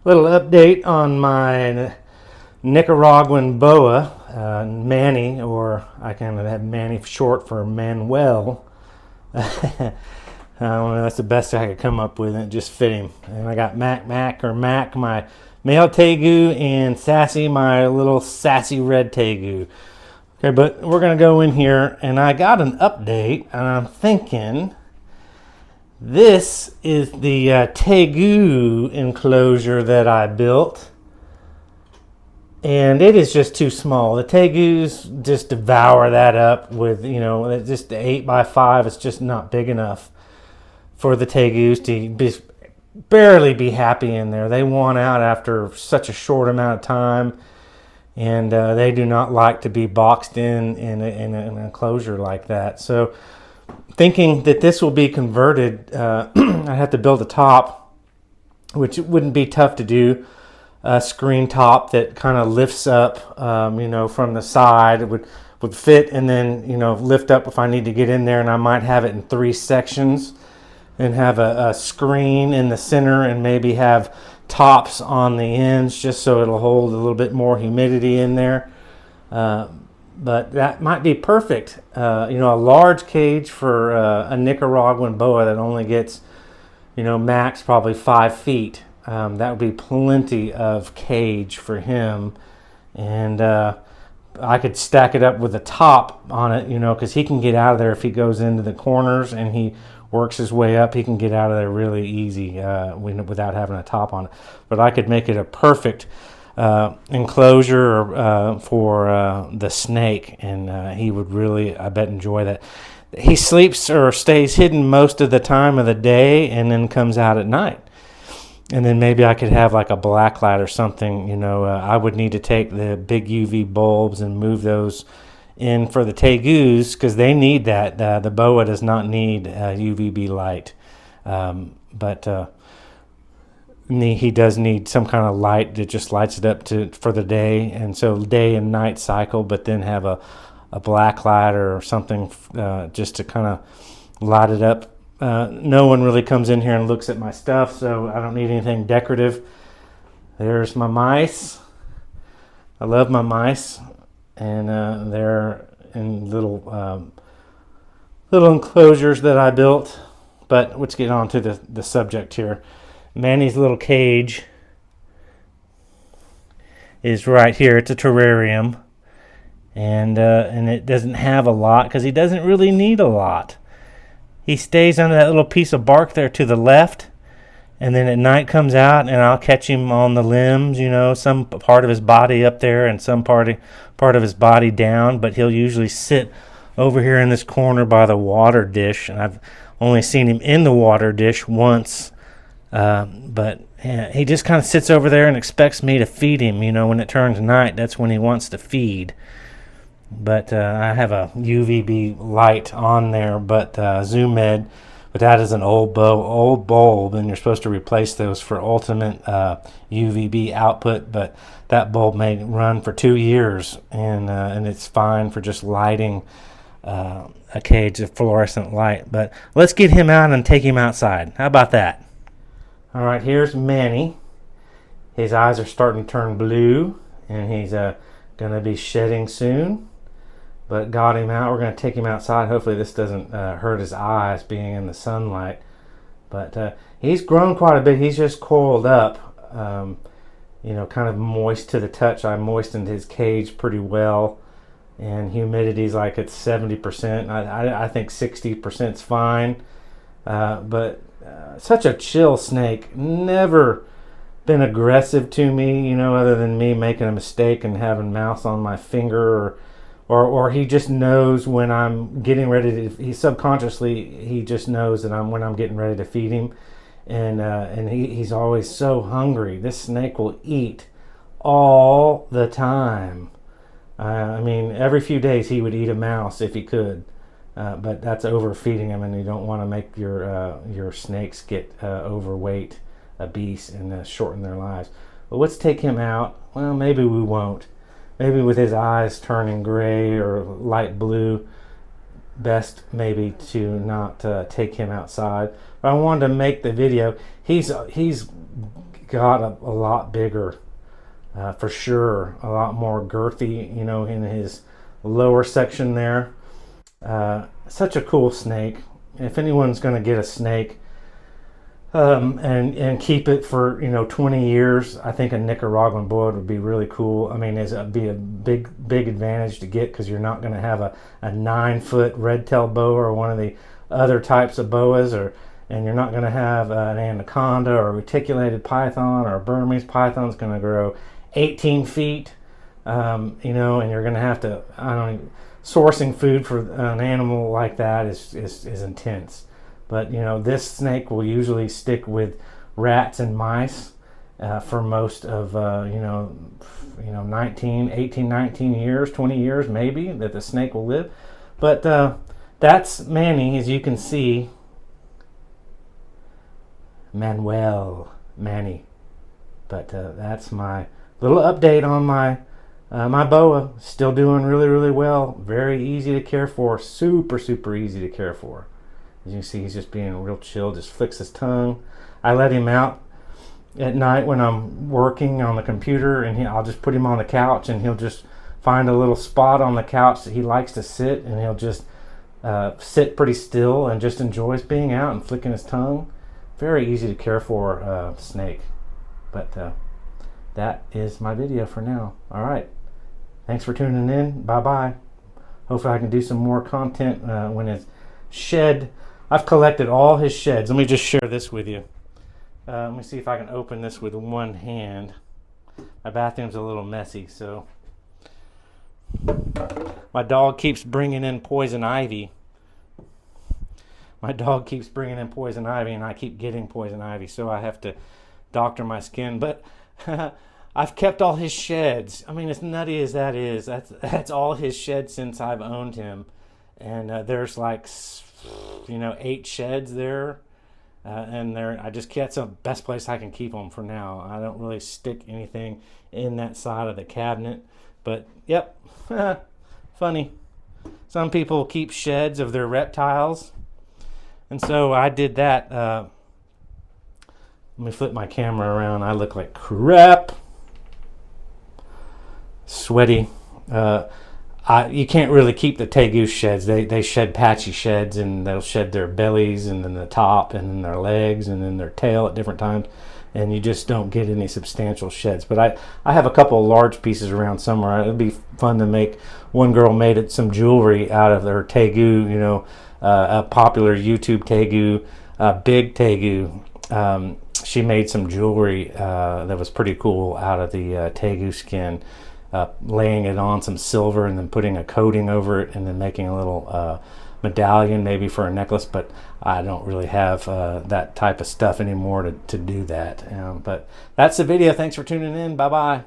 Little update on my Nicaraguan boa, Manny, or I kind of have Manny short for Manuel. I don't know, that's the best I could come up with, and it just fit him. And I got Mac, my male Tegu, and Sassy, my little sassy red Tegu. Okay, but we're going to go in here, and I got an update, and I'm thinking this is the Tegu enclosure that I built, and it is just too small. The Tegus just devour that up with, just the 8x5. It's just not big enough for the Tegus to barely be happy in there. They want out after such a short amount of time, and they do not like to be boxed in an enclosure like that. So thinking that this will be converted, I have to build a top, which wouldn't be tough to do. A screen top that kind of lifts up, from the side. It would fit, and then lift up if I need to get in there. And I might have it in 3 sections, and have a screen in the center, and maybe have tops on the ends, just so it'll hold a little bit more humidity in there. But that might be perfect. A large cage for a Nicaraguan boa that only gets, max probably 5 feet. That would be plenty of cage for him. And I could stack it up with a top on it, because he can get out of there if he goes into the corners and he works his way up. He can get out of there really easy without having a top on it. But I could make it a perfect enclosure for the snake, and he would really, I bet, enjoy that. He sleeps or stays hidden most of the time of the day, and then comes out at night. And then maybe I could have like a black light or something. I would need to take the big UV bulbs and move those in for the Tegus, because they need that. The boa does not need UVB light, but he does need some kind of light that just lights it up for the day, and so day and night cycle. But then have a black light or something just to kind of light it up. No one really comes in here and looks at my stuff, so I don't need anything decorative. There's my mice. I love my mice, and they're in little enclosures that I built. But let's get on to the subject here. Manny's little cage is right here. It's a terrarium, and it doesn't have a lot because he doesn't really need a lot. He stays under that little piece of bark there to the left, and then at night comes out, and I'll catch him on the limbs, some part of his body up there and some part of his body down, but he'll usually sit over here in this corner by the water dish, and I've only seen him in the water dish once, but he just kind of sits over there and expects me to feed him. When it turns night, that's when he wants to feed. But I have a UVB light on there, but Zoom Med, but that is an old bulb, and you're supposed to replace those for ultimate UVB output. But that bulb may run for 2 years, and it's fine for just lighting a cage of fluorescent light. But let's get him out and take him outside. How about that? All right, here's Manny. His eyes are starting to turn blue, and he's going to be shedding soon. But got him out. We're going to take him outside. Hopefully this doesn't hurt his eyes being in the sunlight. But he's grown quite a bit. He's just coiled up, kind of moist to the touch. I moistened his cage pretty well. And humidity's like at 70%. I think 60% is fine. But such a chill snake. Never been aggressive to me, other than me making a mistake and having mouse on my finger, or he just knows when I'm getting ready to. He just knows that when I'm getting ready to feed him, and he's always so hungry. This snake will eat all the time. Every few days he would eat a mouse if he could, but that's overfeeding him, and you don't want to make your snakes get overweight, obese, and shorten their lives. But let's take him out. Well, maybe we won't. Maybe with his eyes turning gray or light blue, best maybe to not take him outside. But I wanted to make the video. He's got a lot bigger, for sure. A lot more girthy, you know, in his lower section there. Such a cool snake. If anyone's going to get a snake, and keep it for, you know, 20 years, I think a Nicaraguan boa would be really cool. I mean, it'd be a big advantage to get, because you're not going to have a 9-foot red-tailed boa or one of the other types of boas, and you're not going to have an anaconda or a reticulated python, or a Burmese python's going to grow 18 feet, you know, and you're going to have to, sourcing food for an animal like that is intense. But, you know, this snake will usually stick with rats and mice for most of, 18, 19 years, 20 years maybe, that the snake will live. But that's Manny, as you can see. Manny. But that's my little update on my boa. Still doing really, really well. Very easy to care for. Super, super easy to care for. As you can see, he's just being real chill, just flicks his tongue. I let him out at night when I'm working on the computer, and I'll just put him on the couch, and he'll just find a little spot on the couch that he likes to sit, and he'll just sit pretty still and just enjoys being out and flicking his tongue. Very easy to care for snake. But that is my video for now. All right. Thanks for tuning in. Bye-bye. Hopefully I can do some more content when it's shed. I've collected all his sheds. Let me just share this with you. Let me see if I can open this with one hand. My bathroom's a little messy, so my dog keeps bringing in poison ivy. And I keep getting poison ivy, so I have to doctor my skin. But I've kept all his sheds. I mean, as nutty as that is, that's all his sheds since I've owned him. And there's like, 8 sheds there, and I just that's the best place I can keep them for now. I don't really stick anything in that side of the cabinet, but yep. Funny. Some people keep sheds of their reptiles, and so I did that. Let me flip my camera around. I look like crap. Sweaty. You can't really keep the tegu sheds. They shed patchy sheds, and they'll shed their bellies, and then the top, and then their legs, and then their tail at different times, and you just don't get any substantial sheds. But I have a couple of large pieces around somewhere. It'd be fun to make. One girl made some jewelry out of their tegu, a popular YouTube tegu, big tegu. She made some jewelry that was pretty cool out of the tegu skin. Laying it on some silver and then putting a coating over it, and then making a little medallion maybe for a necklace. But I don't really have that type of stuff anymore to do that. But that's the video. Thanks for tuning in. Bye bye.